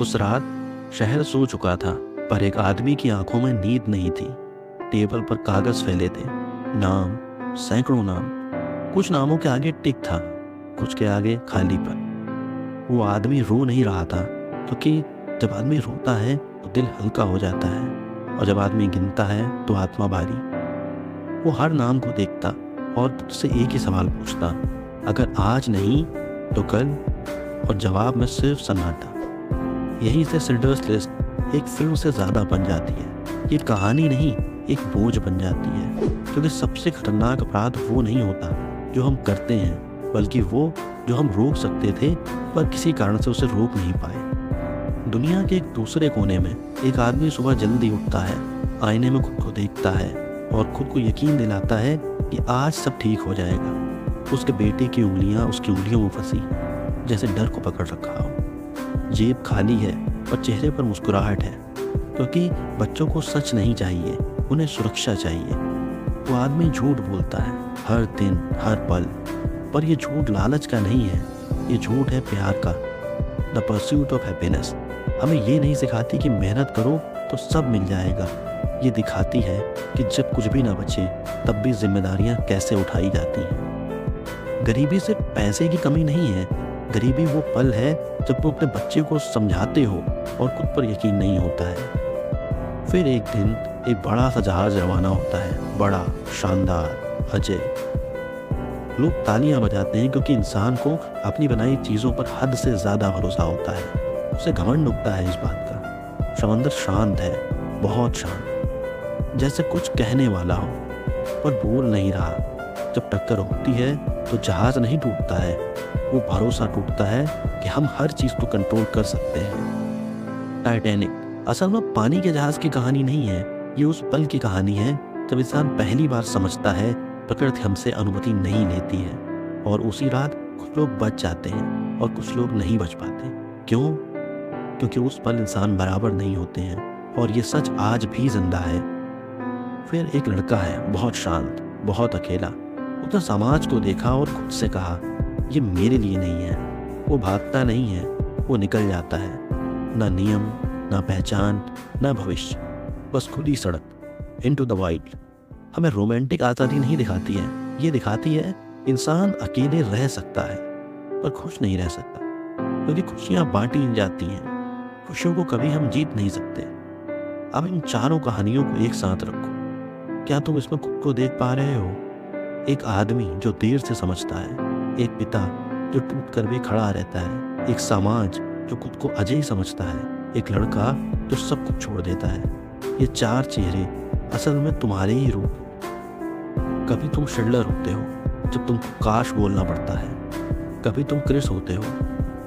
उस रात शहर सो चुका था, पर एक आदमी की आंखों में नींद नहीं थी। टेबल पर कागज फैले थे, नाम, सैकड़ों नाम। कुछ नामों के आगे टिक था, कुछ के आगे खालीपन। वो आदमी रो नहीं रहा था, क्योंकि जब आदमी रोता है तो दिल हल्का हो जाता है, और जब आदमी गिनता है तो आत्मा भारी। वो हर नाम को देखता और तुझसे एक ही सवाल पूछता, अगर आज नहीं तो कल, और जवाब में सिर्फ सन्नाटा। यहीं से सिल्डर्स लिस्ट एक फिल्म से ज़्यादा बन जाती है। ये कहानी नहीं, एक बोझ बन जाती है, क्योंकि सबसे खतरनाक अपराध वो नहीं होता जो हम करते हैं, बल्कि वो जो हम रोक सकते थे पर किसी कारण से उसे रोक नहीं पाए। दुनिया के एक दूसरे कोने में एक आदमी सुबह जल्दी उठता है, आईने में खुद को देखता है और खुद को यकीन दिलाता है कि आज सब ठीक हो जाएगा। उसके बेटे की उंगलियां उसकी उंगलियों में फंसी, जैसे डर को पकड़ रखा हो। जेब खाली है पर चेहरे पर मुस्कुराहट है, क्योंकि बच्चों को सच नहीं चाहिए, उन्हें सुरक्षा चाहिए। वो आदमी झूठ बोलता है हर दिन हर पल, पर ये झूठ लालच का नहीं है, ये झूठ है प्यार का। द परस्यूट ऑफ हैप्पीनेस हमें ये नहीं सिखाती कि मेहनत करो तो सब मिल जाएगा। ये दिखाती है कि जब कुछ भी ना बचे तब भी जिम्मेदारियां कैसे उठाई जाती हैं। गरीबी सिर्फ पैसे की कमी नहीं है, गरीबी वो पल है जब तुम अपने बच्चे को समझाते हो और खुद पर यकीन नहीं होता है। फिर एक दिन एक बड़ा सा जहाज रवाना होता है, बड़ा, शानदार, अजय। लोग तालियां बजाते हैं, क्योंकि इंसान को अपनी बनाई चीज़ों पर हद से ज़्यादा भरोसा होता है। उसे घमंड उठता है इस बात का। समंदर शांत है, बहुत शांत, जैसे कुछ कहने वाला हो पर बोल नहीं रहा। जब टक्कर होती है तो जहाज नहीं टूटता है, वो भरोसा टूटता है कि हम हर चीज़ को कंट्रोल कर सकते हैं। टाइटैनिक असल में पानी के जहाज की कहानी नहीं है, ये उस पल की कहानी है जब इंसान पहली बार समझता है प्रकृति हमसे अनुमति नहीं लेती है। और उसी रात कुछ लोग बच जाते हैं और कुछ लोग नहीं बच पाते। क्यों? क्योंकि उस पल इंसान बराबर नहीं होते हैं, और ये सच आज भी जिंदा है। फिर एक लड़का है, बहुत शांत, बहुत अकेला। उसने समाज को देखा और खुद से कहा, ये मेरे लिए नहीं है। वो भागता नहीं है, वो निकल जाता है। ना नियम, ना पहचान, ना भविष्य, बस खुली सड़क, इनटू द वाइल्ड। हमें रोमांटिक आज़ादी नहीं दिखाती है, ये दिखाती है इंसान अकेले रह सकता है पर खुश नहीं रह सकता, क्योंकि खुशियाँ बांटी जाती हैं, खुशियों को कभी हम जीत नहीं सकते। अब इन चारों कहानियों को एक साथ रखो। क्या तुम इसमें खुद को देख पा रहे हो? एक आदमी जो देर से समझता है, एक पिता जो टूट कर भी खड़ा रहता है, एक समाज जो खुद को अजय समझता है, एक लड़का जो सब कुछ छोड़ देता है। ये चार चेहरे असल में तुम्हारे ही रूप। कभी तुम शिल्डर होते हो जब तुमको काश बोलना पड़ता है, कभी तुम क्रिस होते हो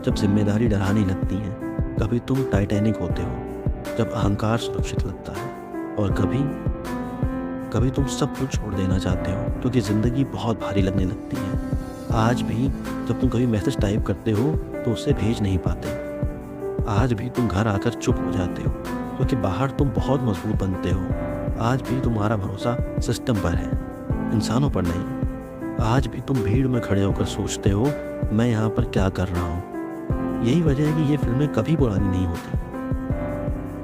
जब जिम्मेदारी डराने लगती है, कभी तुम टाइटैनिक होते हो जब अहंकार सुरक्षित लगता है, और कभी तुम सब कुछ छोड़ देना चाहते हो क्योंकि ज़िंदगी बहुत भारी लगने लगती है। आज भी जब तुम कभी मैसेज टाइप करते हो तो उसे भेज नहीं पाते। आज भी तुम घर आकर चुप हो जाते हो क्योंकि बाहर तुम बहुत मजबूत बनते हो। आज भी तुम्हारा भरोसा सिस्टम पर है, इंसानों पर नहीं। आज भी तुम भीड़ में खड़े होकर सोचते हो, मैं यहाँ पर क्या कर रहा हूँ। यही वजह है कि ये फिल्में कभी पुरानी नहीं होती,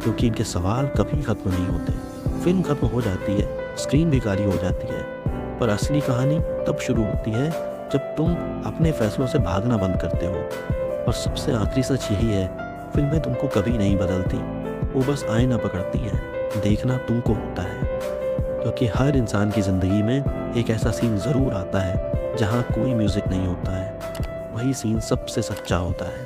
क्योंकि इनके सवाल कभी खत्म नहीं होते। फिल्म खत्म हो जाती है, स्क्रीन भी काली हो जाती है, पर असली कहानी तब शुरू होती है जब तुम अपने फैसलों से भागना बंद करते हो। और सबसे आखिरी सच यही है, फिल्में तुमको कभी नहीं बदलती, वो बस आईना पकड़ती हैं। देखना तुमको होता है, क्योंकि हर इंसान की ज़िंदगी में एक ऐसा सीन ज़रूर आता है जहाँ कोई म्यूज़िक नहीं होता है। वही सीन सबसे सच्चा होता है।